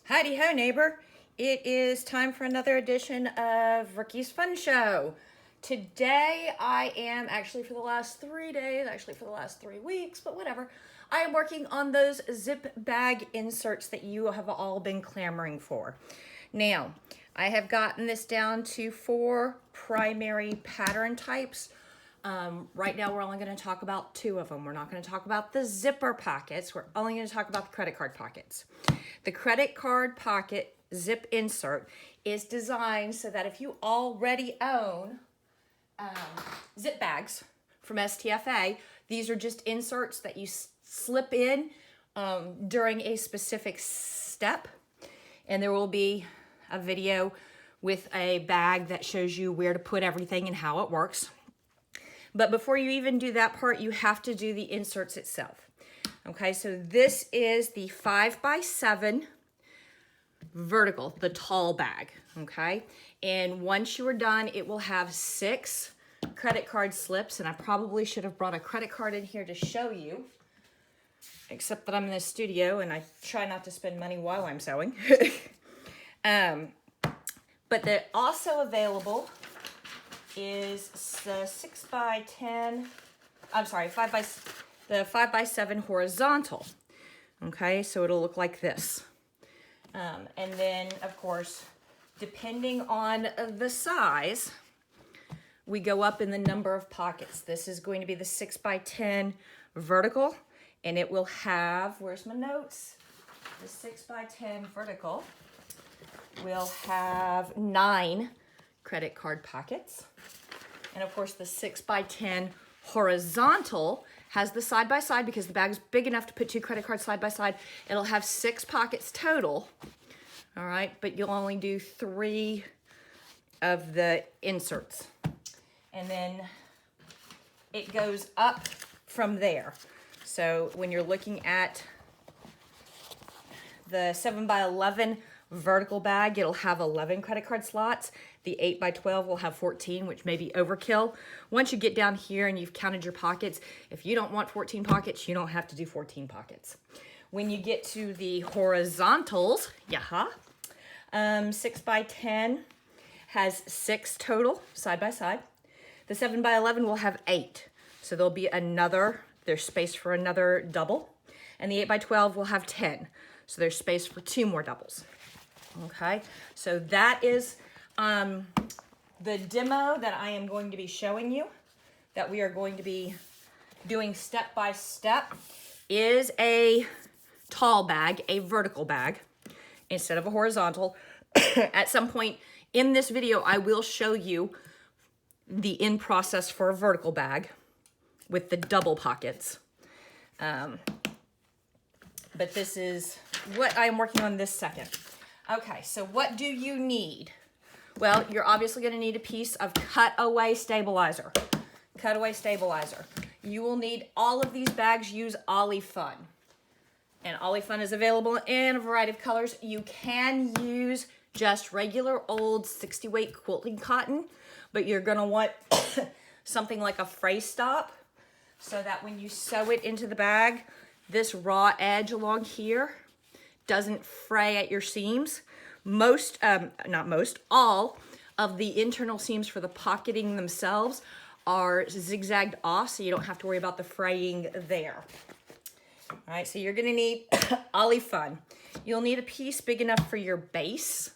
Howdy ho, neighbor. It is time for another edition of Ricky's Fun Show. Today I am actually for the last 3 days, actually for the last 3 weeks, but whatever. I am working on those zip bag inserts that you have all been clamoring for. Now, I have gotten this down to 4 primary pattern types. Right now we're only going to talk about 2 of them. We're not going to talk about the zipper pockets. We're only going to talk about the credit card pockets. The credit card pocket zip insert is designed so that if you already own zip bags from STFA, these are just inserts that you slip in during a specific step. And there will be a video with a bag that shows you where to put everything and how it works. But before you even do that part, you have to do the inserts itself. Okay, so this is the 5x7 vertical, the tall bag, okay? And once you are done, it will have 6 credit card slips, and I probably should have brought a credit card in here to show you, except that I'm in the studio and I try not to spend money while I'm sewing. But they're also available is the 6x10, I'm sorry, the 5x7 horizontal. Okay, so it'll look like this. And then, of course, depending on the size, we go up in the number of pockets. This is going to be the 6x10 vertical, and it will have, where's my notes? The 6x10 vertical will have 9 credit card pockets. And of course the 6x10 horizontal has the side by side because the bag's big enough to put 2 credit cards side by side. It'll have 6 pockets total. All right, but you'll only do 3 of the inserts. And then it goes up from there. So when you're looking at the 7x11 vertical bag, it'll have 11 credit card slots. The 8x12 will have 14, which may be overkill. Once you get down here and you've counted your pockets, if you don't want 14 pockets, you don't have to do 14 pockets. When you get to the horizontals, 6x10 has 6 total, side by side. The 7x11 will have 8. So there'll be there's space for another double. And the 8x12 will have 10. So there's space for 2 more doubles. Okay, so that is the demo that I am going to be showing you, that we are going to be doing step by step, is a tall bag, a vertical bag, instead of a horizontal. At some point in this video, I will show you the in process for a vertical bag with the double pockets. But this is what I am working on this second. Okay, so what do you need? Well, you're obviously going to need a piece of cutaway stabilizer. Cutaway stabilizer. You will need all of these bags use Olifun. And Olifun is available in a variety of colors. You can use just regular old 60 weight quilting cotton, but you're going to want something like a fray stop so that when you sew it into the bag, this raw edge along here doesn't fray at your seams. All of the internal seams for the pocketing themselves are zigzagged off, so you don't have to worry about the fraying there. All right, so you're gonna need Olifun. You'll need a piece big enough for your base,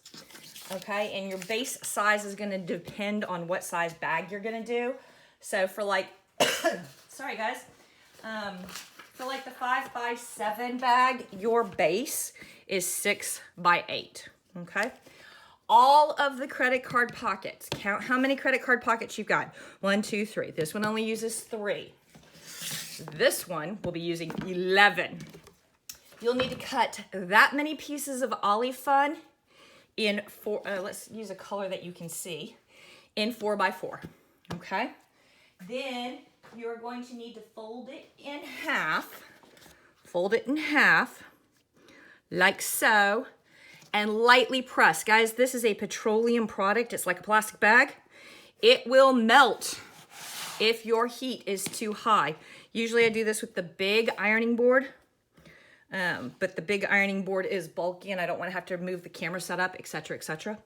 okay? And your base size is gonna depend on what size bag you're gonna do. So for like, sorry guys, for like the 5x7 bag, your base is 6x8, okay? All of the credit card pockets, count how many credit card pockets you've got. 1, 2, 3. This one only uses 3. This one will be using 11. You'll need to cut that many pieces of Olifun in let's use a color that you can see, in 4x4, okay? Then you're going to need to fold it in half. Fold it in half, like so, and lightly press. Guys, this is a petroleum product. It's like a plastic bag. It will melt if your heat is too high. Usually I do this with the big ironing board. But the big ironing board is bulky and I don't want to have to move the camera setup, etc., etc.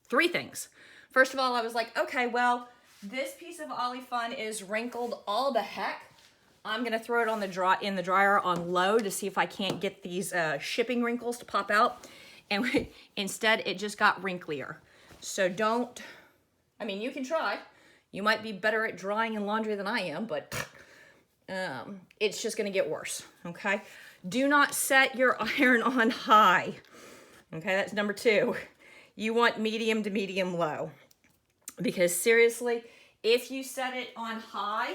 3 things. First of all, I was like, okay, well, this piece of Olifun is wrinkled all the heck. I'm gonna throw it on in the dryer on low to see if I can't get these shipping wrinkles to pop out. And instead, it just got wrinklier. So don't, I mean, you can try. You might be better at drying and laundry than I am, but it's just gonna get worse, okay? Do not set your iron on high, okay? That's number 2. You want medium to medium low. Because seriously, if you set it on high,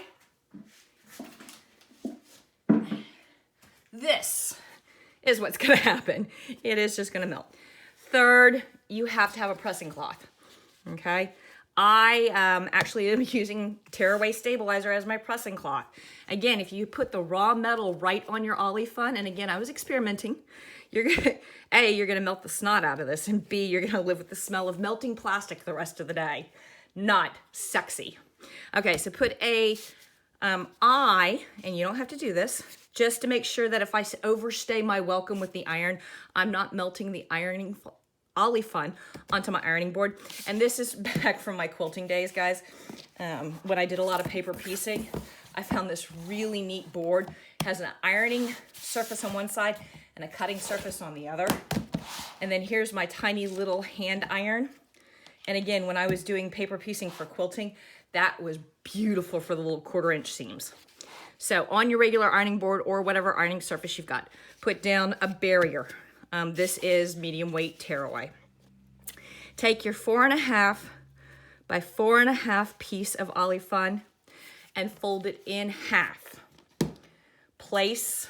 this is what's gonna happen. It is just gonna melt. Third, you have to have a pressing cloth, okay? I actually am using Tearaway Stabilizer as my pressing cloth. Again, if you put the raw metal right on your Olifun, and again, I was experimenting, you're gonna, A, you're gonna melt the snot out of this, and B, you're gonna live with the smell of melting plastic the rest of the day. Not sexy. Okay, so put a eye, and you don't have to do this, just to make sure that if I overstay my welcome with the iron, I'm not melting the ironing Olifun onto my ironing board. And this is back from my quilting days, guys. When I did a lot of paper piecing, I found this really neat board. It has an ironing surface on one side and a cutting surface on the other. And then here's my tiny little hand iron. And again, when I was doing paper piecing for quilting, that was beautiful for the little 1/4 inch seams. So on your regular ironing board or whatever ironing surface you've got, put down a barrier. This is medium weight Tearaway. Take your 4.5 by 4.5 piece of Olifun and fold it in half. Place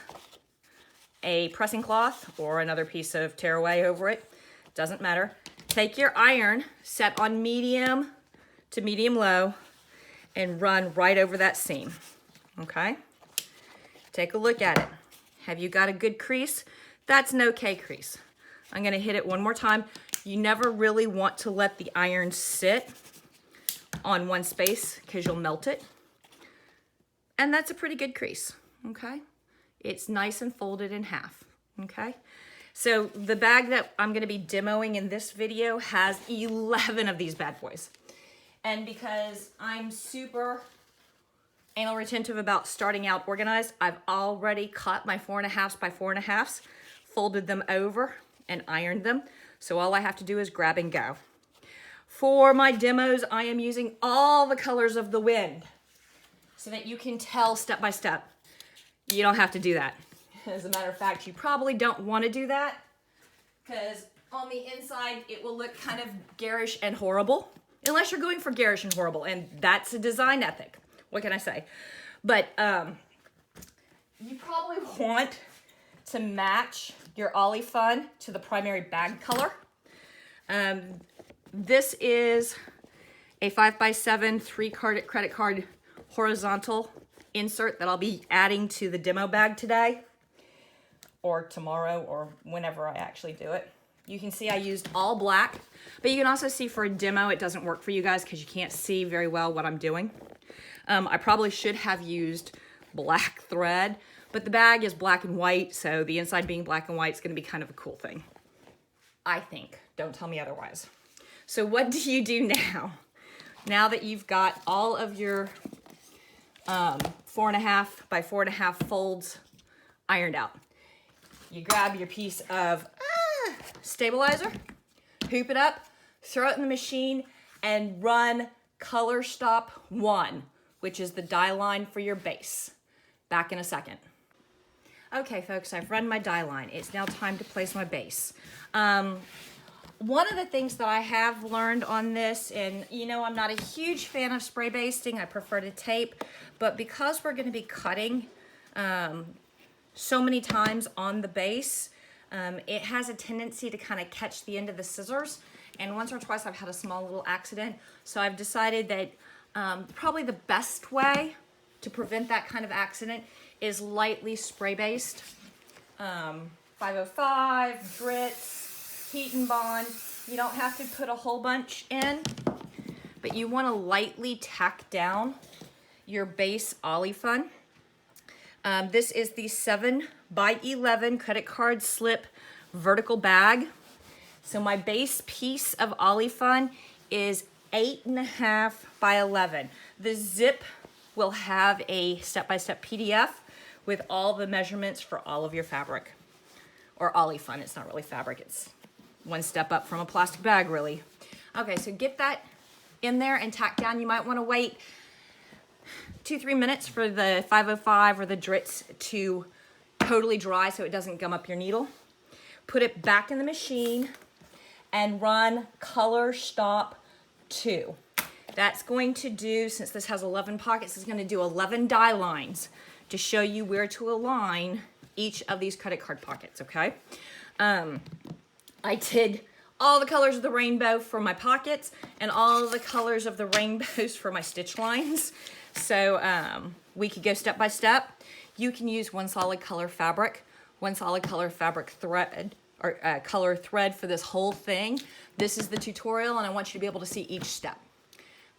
a pressing cloth or another piece of Tearaway over it, doesn't matter. Take your iron, set on medium to medium low, and run right over that seam, okay? Take a look at it. Have you got a good crease? That's an okay crease. I'm gonna hit it one more time. You never really want to let the iron sit on one space because you'll melt it. And that's a pretty good crease, okay? It's nice and folded in half, okay? So the bag that I'm gonna be demoing in this video has 11 of these bad boys. And because I'm super anal retentive about starting out organized, I've already cut my 4.5s by 4.5s, folded them over and ironed them. So all I have to do is grab and go. For my demos, I am using all the colors of the wind so that you can tell step by step. You don't have to do that. As a matter of fact, you probably don't want to do that because on the inside, it will look kind of garish and horrible. Unless you're going for garish and horrible, and that's a design ethic. What can I say? But you probably want to match your Olifun to the primary bag color. This is a 5x7 3-credit card horizontal insert that I'll be adding to the demo bag today or tomorrow or whenever I actually do it. You can see I used all black, but you can also see for a demo it doesn't work for you guys because you can't see very well what I'm doing. I probably should have used black thread, but the bag is black and white, so the inside being black and white is going to be kind of a cool thing. I think. Don't tell me otherwise. So what do you do now? Now that you've got all of your 4.5 by 4.5 folds ironed out, you grab your piece of stabilizer, hoop it up, throw it in the machine, and run color stop 1, which is the die line for your base. Back in a second. Okay, folks, I've run my die line. It's now time to place my base. One of the things that I have learned on this, and you know I'm not a huge fan of spray basting, I prefer to tape, but because we're gonna be cutting so many times on the base, it has a tendency to kind of catch the end of the scissors. And once or twice I've had a small little accident. So I've decided that probably the best way to prevent that kind of accident is lightly spray based. 505, grits, heat and bond. You don't have to put a whole bunch in, but you want to lightly tack down your base Olifun. This is the 7 by 11 credit card slip vertical bag. So my base piece of Olifun is 8.5 by 11. The zip will have a step-by-step PDF with all the measurements for all of your fabric. Or Olifun, it's not really fabric, it's one step up from a plastic bag, really. Okay, so get that in there and tack down. You might want to wait 2-3 minutes for the 505 or the Dritz to totally dry so it doesn't gum up your needle. Put it back in the machine and run Color Stop 2. That's going to do, since this has 11 pockets, it's going to do 11 die lines to show you where to align each of these credit card pockets, okay? I did all the colors of the rainbow for my pockets and all the colors of the rainbows for my stitch lines. So we could go step by step. You can use one solid color fabric, one solid color fabric thread, or color thread for this whole thing. This is the tutorial and I want you to be able to see each step.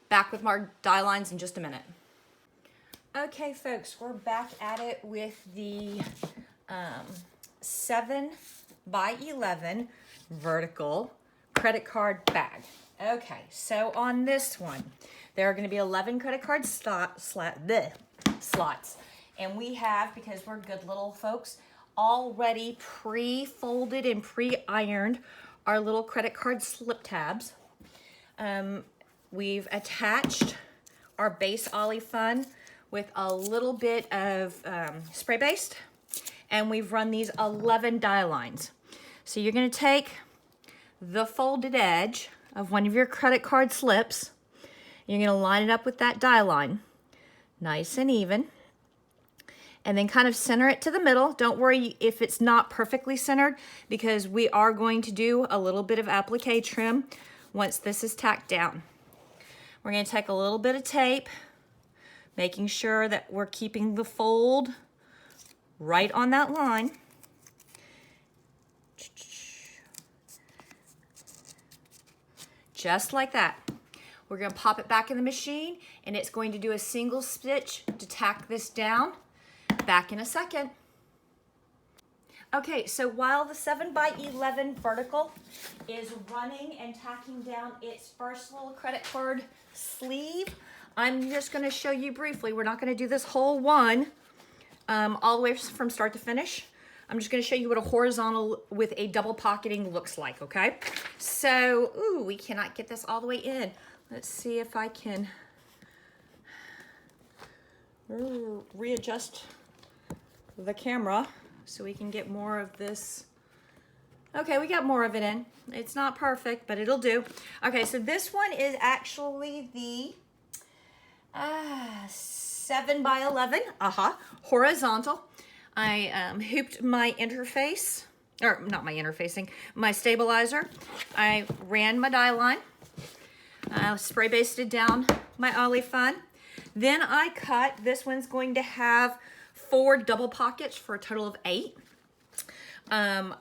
Back with my die lines in just a minute. Okay folks, we're back at it with the 7 by 11 vertical credit card bag. Okay, so on this one, there are going to be 11 credit card slots. And we have, because we're good little folks, already pre-folded and pre-ironed our little credit card slip tabs. We've attached our base Olifun with a little bit of spray based, and we've run these 11 die lines. So you're going to take the folded edge of one of your credit card slips. You're going to line it up with that die line, nice and even, and then kind of center it to the middle. Don't worry if it's not perfectly centered, because we are going to do a little bit of applique trim once this is tacked down. We're going to take a little bit of tape, making sure that we're keeping the fold right on that line. Just like that. We're going to pop it back in the machine and it's going to do a single stitch to tack this down. Back in a second. Okay, so while the 7 by 11 vertical is running and tacking down its first little credit card sleeve, I'm just going to show you briefly. We're not going to do this whole one all the way from start to finish. I'm just going to show you what a horizontal with a double pocketing looks like, okay? So, ooh, we cannot get this all the way in. Let's see if I can readjust the camera so we can get more of this. Okay, we got more of it in. It's not perfect, but it'll do. Okay, so this one is actually the 7 by 11 horizontal. I hooped my interface, or not my interfacing, my stabilizer. I ran my die line, spray basted down my Olifun. Then I cut, this one's going to have 4 double pockets for a total of 8.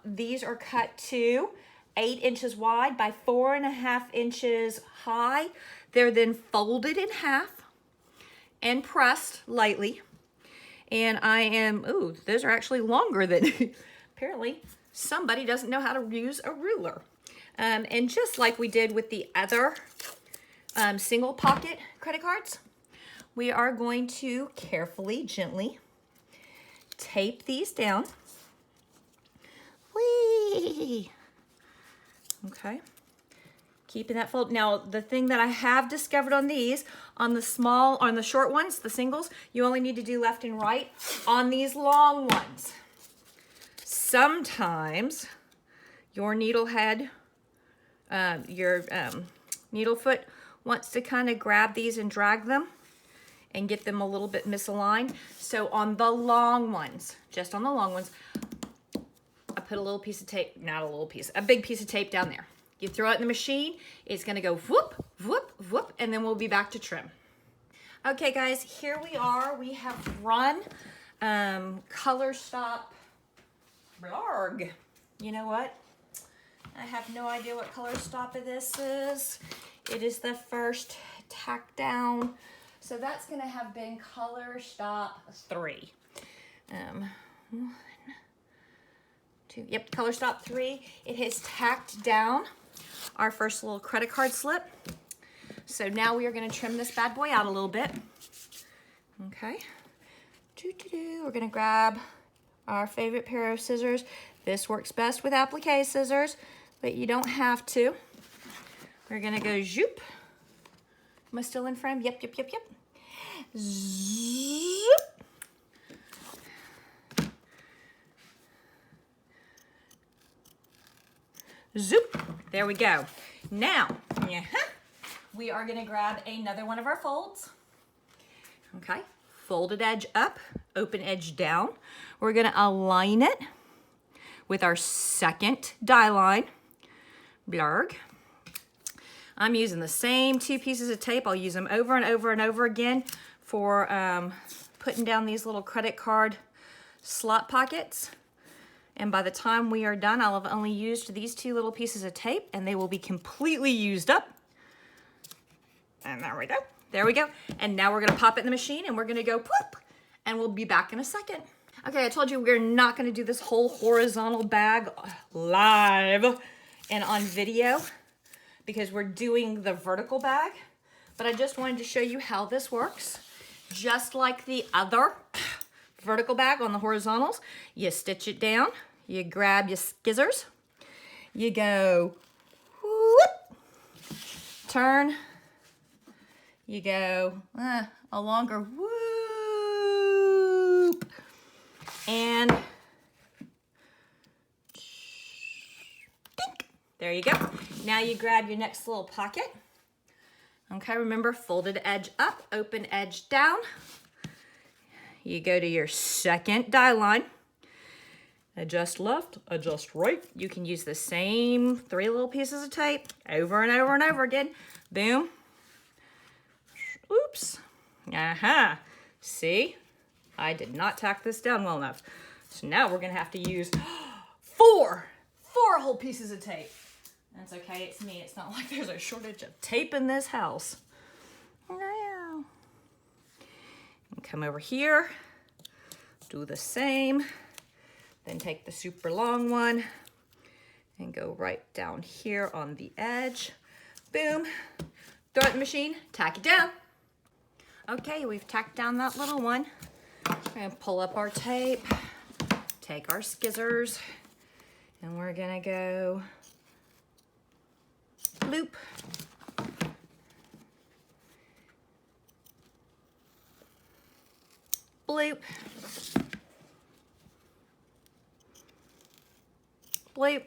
These are cut to 8 inches wide by 4.5 inches high. They're then folded in half and pressed lightly. And I am, ooh, those are actually longer than, apparently somebody doesn't know how to use a ruler. And just like we did with the other single pocket credit cards, we are going to carefully, gently tape these down. Whee! Okay. Keeping that fold. Now, the thing that I have discovered on these, on the short ones, the singles, you only need to do left and right. On these long ones, sometimes your needle head, your needle foot wants to kind of grab these and drag them and get them a little bit misaligned. So on the long ones, just on the long ones, I put a little piece of tape, not a little piece, a big piece of tape down there. You throw it in the machine, it's gonna go whoop, whoop, whoop, and then we'll be back to trim. Okay guys, here we are. We have run Color Stop, blarg. You know what? I have no idea what Color Stop this is. It is the first tack down. So that's gonna have been Color Stop 3. 1, 2, yep, color stop 3. It has tacked down our first little credit card slip. So now we are going to trim this bad boy out a little bit. Okay. We're going to grab our favorite pair of scissors. This works best with applique scissors, but you don't have to. We're going to go zoop. Am I still in frame? Yep. Zoop. Zoop. There we go. Now, we are going to grab another one of our folds. Okay. Folded edge up, open edge down. We're going to align it with our second die line. Blarg. I'm using the same 2 pieces of tape. I'll use them over and over and over again for putting down these little credit card slot pockets. And by the time we are done, I'll have only used these 2 little pieces of tape and they will be completely used up. And there we go. There we go. And now we're going to pop it in the machine and we're going to go poof, and we'll be back in a second. Okay, I told you we're not going to do this whole horizontal bag live and on video because we're doing the vertical bag. But I just wanted to show you how this works. Just like the other vertical bag on the horizontals, you stitch it down, you grab your scissors, you go whoop, turn, you go a longer whoop, and dink. There you go. Now you grab your next little pocket. Okay, remember, folded edge up, open edge down. You go to your second die line. Adjust left, adjust right. You can use the same 3 little pieces of tape over and over and over again. Boom. Oops. Aha. See? I did not tack this down well enough. So now we're going to have to use 4 whole pieces of tape. That's okay, it's me. It's not like there's a shortage of tape in this house. Now, come over here, do the same, then take the super long one and go right down here on the edge. Boom, throw it in the machine, tack it down. Okay, we've tacked down that little one. We're gonna pull up our tape, take our scissors, and we're gonna go loop. Bloop. Bloop.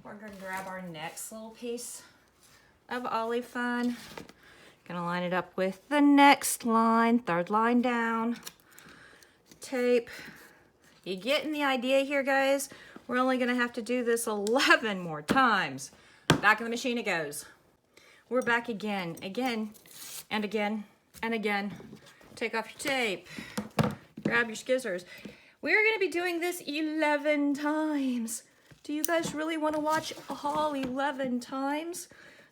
We're going to grab our next little piece of Olipfun. Going to line it up with the next line, 3rd line down. Tape. You getting the idea here, guys? We're only going to have to do this 11 more times. Back in the machine it goes. We're back again, and again, and again. Take off your tape. Grab your scissors. We're going to be doing this 11 times. Do you guys really want to watch all 11 times?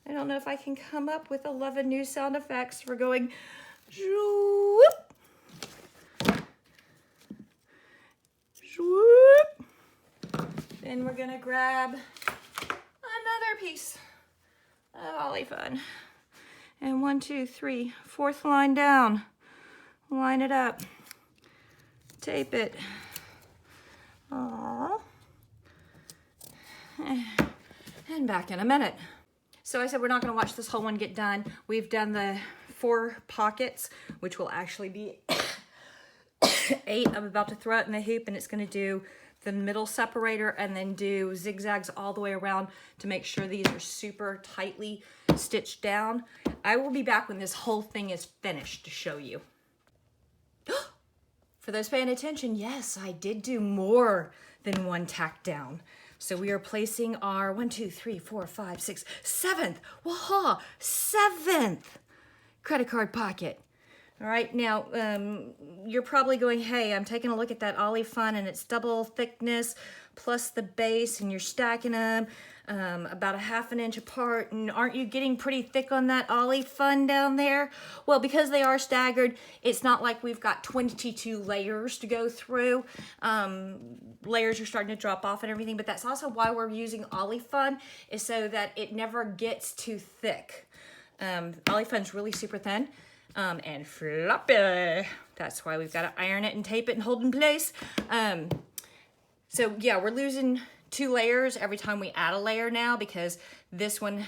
I don't know if I can come up with 11 new sound effects for going whoop, whoop. Then we're going to grab another piece of Olipfun. And 1, 2, 3, 4th line down. Line it up. Tape it. Aww. And back in a minute. So I said we're not going to watch this whole one get done. We've done the 4 pockets, which will actually be 8. I'm about to throw it in the hoop, and it's going to do the middle separator and then do zigzags all the way around to make sure these are super tightly stitched down. I will be back when this whole thing is finished to show you. For those paying attention, yes, I did do more than 1 tack down. So we are placing our 1, 2, 3, 4, 5, 6, 7th, waha, 7th credit card pocket. All right, now you're probably going, hey, I'm taking a look at that Olipfun and it's double thickness, plus the base, and you're stacking them about a ½ an inch apart. And aren't you getting pretty thick on that Ollie Fun down there? Well, because they are staggered, it's not like we've got 22 layers to go through. Layers are starting to drop off and everything, but that's also why we're using Ollie Fun, is so that it never gets too thick. Ollie Fun's really super thin and floppy. That's why we've got to iron it and tape it and hold in place. So yeah, we're losing 2 layers every time we add a layer now, because this one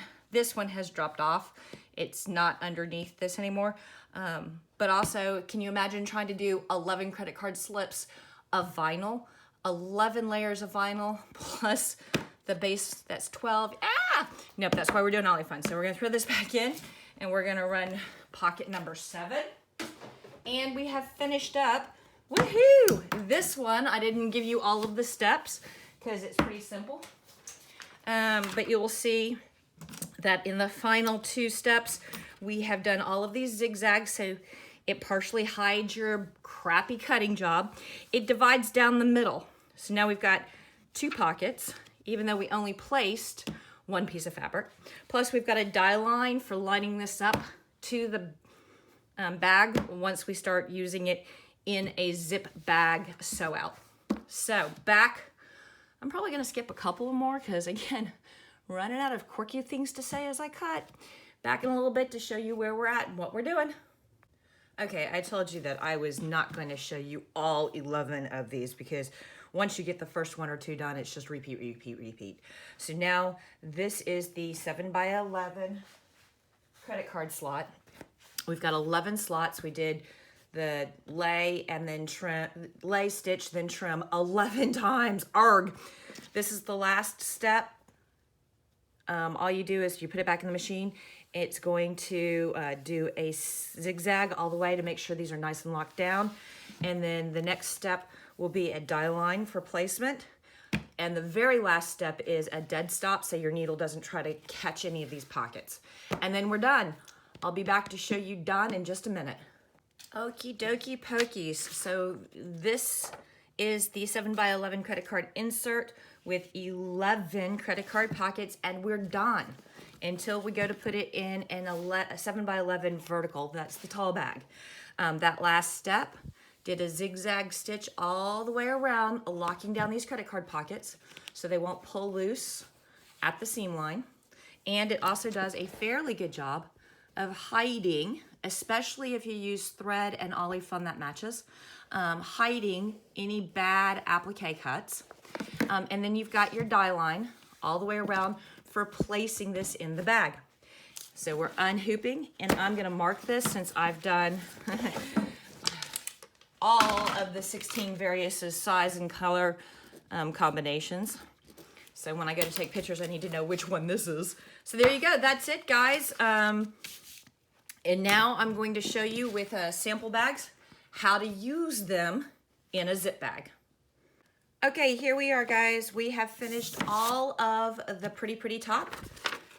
has dropped off. It's not underneath this anymore. But also, can you imagine trying to do 11 credit card slips of vinyl? 11 layers of vinyl plus the base, that's 12. Nope, that's why we're doing Ollie Fun. So we're gonna throw this back in and we're gonna run pocket number 7. And we have finished up, woohoo! This one, I didn't give you all of the steps because it's pretty simple. But you'll see that in the final 2 steps, we have done all of these zigzags, so it partially hides your crappy cutting job. It divides down the middle. So now we've got 2 pockets, even though we only placed 1 piece of fabric. Plus we've got a die line for lining this up to the bag once we start using it in a zip bag sew out. So back, I'm probably gonna skip a couple more because again, running out of quirky things to say as I cut. Back in a little bit to show you where we're at and what we're doing. Okay, I told you that I was not going to show you all 11 of these because once you get the first 1 or 2 done, it's just repeat, repeat, repeat. So now this is the 7x11 credit card slot. We've got 11 slots. We did the lay and then trim, lay, stitch, then trim 11 times. Arg! This is the last step. All you do is you put it back in the machine. It's going to do a zigzag all the way to make sure these are nice and locked down. And then the next step will be a die line for placement. And the very last step is a dead stop so your needle doesn't try to catch any of these pockets. And then we're done. I'll be back to show you done in just a minute. Okie dokie pokies. So this is the 7x11 credit card insert with 11 credit card pockets, and we're done until we go to put it in a 7x11 vertical. That's the tall bag. That last step did a zigzag stitch all the way around, locking down these credit card pockets so they won't pull loose at the seam line. And it also does a fairly good job of hiding, especially if you use thread and Ollie Fun that matches, hiding any bad applique cuts. And then you've got your die line all the way around for placing this in the bag. So we're unhooping, and I'm gonna mark this since I've done all of the 16 various size and color combinations. So when I go to take pictures, I need to know which one this is. So there you go, that's it, guys. And now I'm going to show you with sample bags how to use them in a zip bag. Okay, here we are, guys. We have finished all of the pretty top,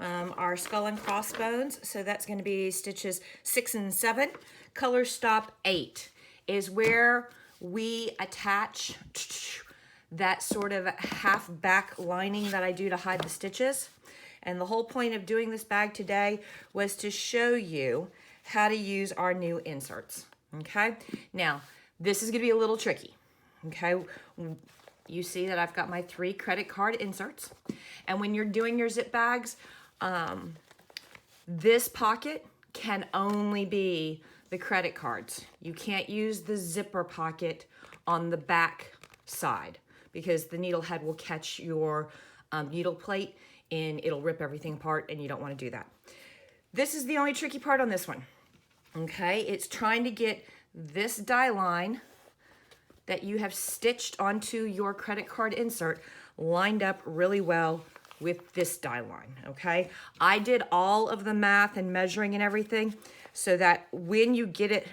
our skull and crossbones. So that's going to be stitches 6 and 7. Color stop 8 is where we attach that sort of half back lining that I do to hide the stitches. And the whole point of doing this bag today was to show you how to use our new inserts. Okay, now this is going to be a little tricky. Okay, you see that I've got my 3 credit card inserts, and when you're doing your zip bags, this pocket can only be the credit cards. You can't use the zipper pocket on the back side because the needle head will catch your needle plate and it'll rip everything apart, and you don't want to do that. This is the only tricky part on this one. Okay, it's trying to get this die line that you have stitched onto your credit card insert lined up really well with this die line, okay? I did all of the math and measuring and everything so that when you get it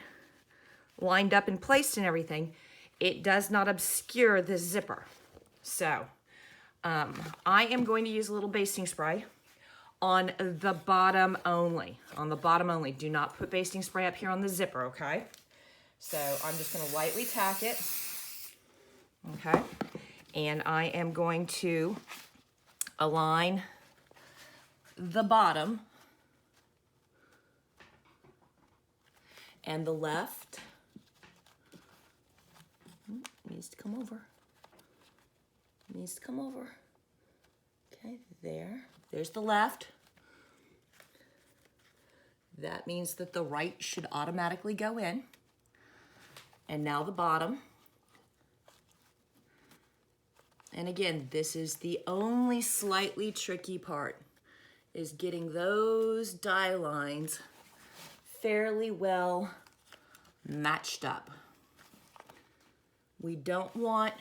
lined up and placed and everything, it does not obscure the zipper. So I am going to use a little basting spray on the bottom only. On the bottom only. Do not put basting spray up here on the zipper, okay? So I'm just gonna lightly tack it. Okay, And I am going to align the bottom and the left. Needs to come over. Needs to come over. Okay, there. There's the left. That means that the right should automatically go in. And now the bottom. And again, this is the only slightly tricky part, is getting those die lines fairly well matched up. We don't want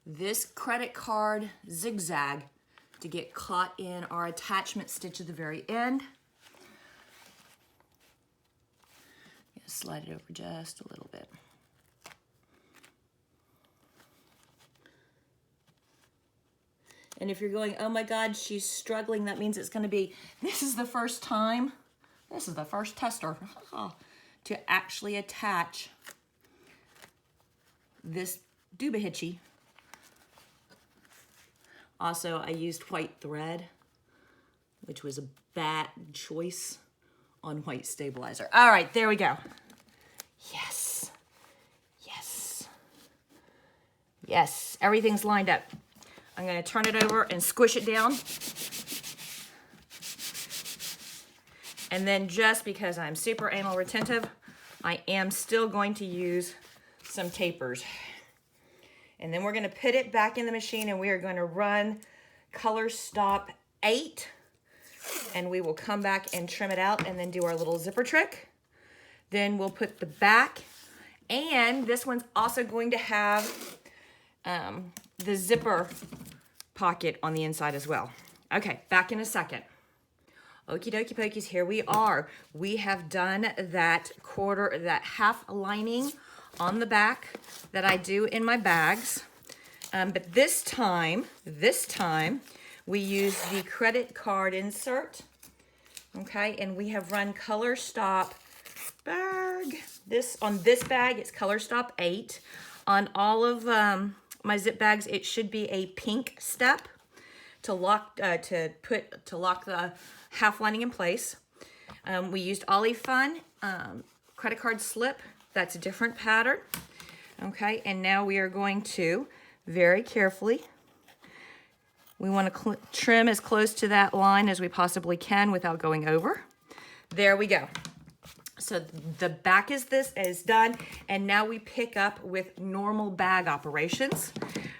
this credit card zigzag to get caught in our attachment stitch at the very end. Slide it over just a little bit. And if you're going, oh my God, she's struggling, that means it's going to be, this is the first time, this is the first tester to actually attach this Dubahitchi. Also, I used white thread, which was a bad choice on white stabilizer. All right, there we go. Yes, yes, yes, everything's lined up. I'm gonna turn it over and squish it down. And then just because I'm super anal retentive, I am still going to use some tapers. And then we're gonna put it back in the machine and we are gonna run Color Stop 8 and we will come back and trim it out and then do our little zipper trick. Then we'll put the back, and this one's also going to have the zipper pocket on the inside as well. Okay, back in a second. Okie dokie pokies, here we are. We have done that half lining on the back that I do in my bags. But this time, we use the credit card insert, okay? And we have run Color Stop bag. On this bag, it's Color Stop 8. On all of my zip bags, it should be a pink step to lock the half lining in place. We used Ollie Fun credit card slip. That's a different pattern. Okay, and now we are going to very carefully, we want to trim as close to that line as we possibly can without going over. There we go. So the back is done, and now we pick up with normal bag operations.